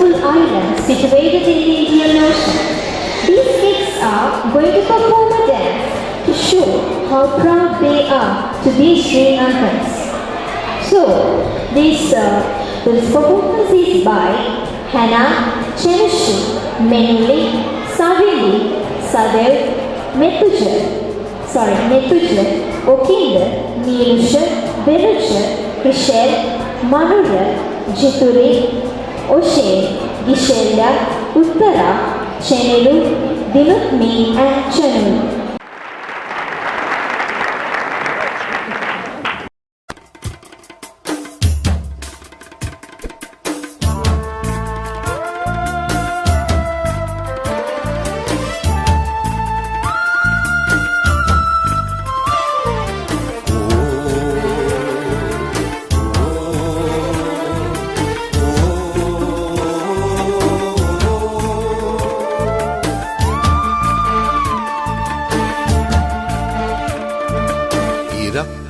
wonderful island situated in the Indian Ocean. These kids are going to perform a dance to show how proud they are to be Sri Lankans. So, this performance is by Hannah, Chenushu, Menuli, Savili, Sadev, Methuja, Okinder, Neelusha, Berucha, Krishel, Manura, Jituri, Oshe, Gishelia, Uttara, Cheniru, Dilutmi and Chanu.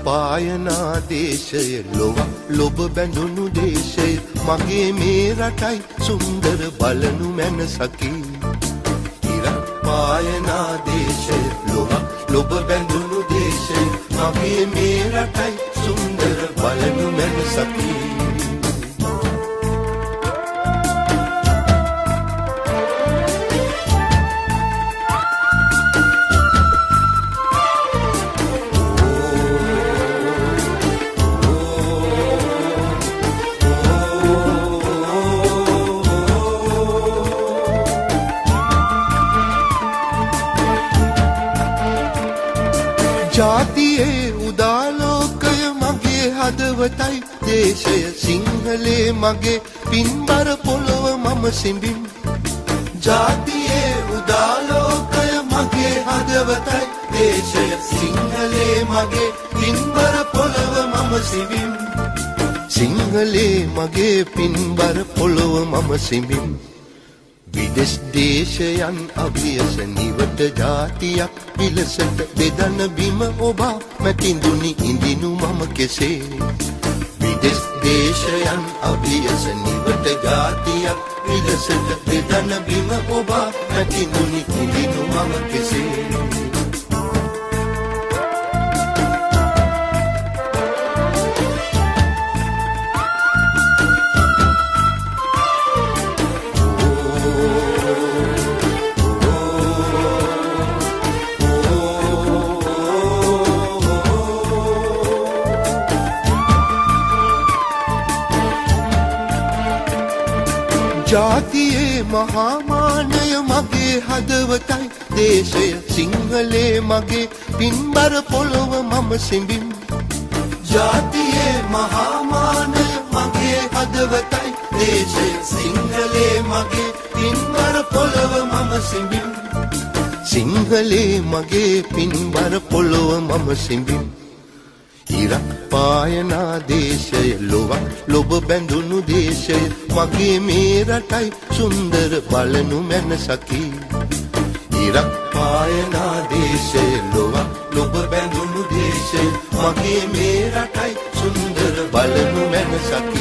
පායනා දේශය ලොබ බැඳුණු දේශය මගේ මේ රටයි සුන්දර බලනු මැනසකි ඉරක් පායනා දේශය ලොබ බැඳුණු දේශය මගේ මේ රටයි සුන්දර බලනු මැනසකි ජාතියේ උදාලෝකය මගේ හදවතයි දේශය සිංහලේ මගේ පින්බර පොළොව මම සිඹින් ජාතියේ උදාලෝකය මගේ හදවතයි දේශය සිංහලේ මගේ පින්බර පොළොව මම සිඹින් සිංහලේ මගේ පින්බර පොළොව මම සිඹින් විදෙස් දේශයන් අභියස නිවට ජාතියක් විලසට බෙදන බිම ඔබා මැතිඳුනි ඉඳිනු මම කෙසේ විදෙස් දේශයන් අභියස නිවට ජාතියක් විලසට බෙදන බිම ඔබා මැතිඳුනි ඉඳිනු මම කෙසේ ජාතියේ මහාමානය මගේ හදවතයි දේශය සිංහලේ මගේ පින්බර පොළොව මම සිඹින් ජාතියේ මහාමානය මගේ හදවතයි දේශය සිංහලේ මගේ පින්බර පොළොව මම සිඹින් සිංහලේ මගේ පින්බර පොළොව මම සිඹින් ඉරක් පායනා දේශය ලොබ බැඳුණු දේශය මගේ මේ රටයි සුන්දර බලනු මැනසකි ඉරක් පායනා දේශය ලොබ බැඳුණු දේශය මගේ මේ රටයි සුන්දර බලනු මැනසකි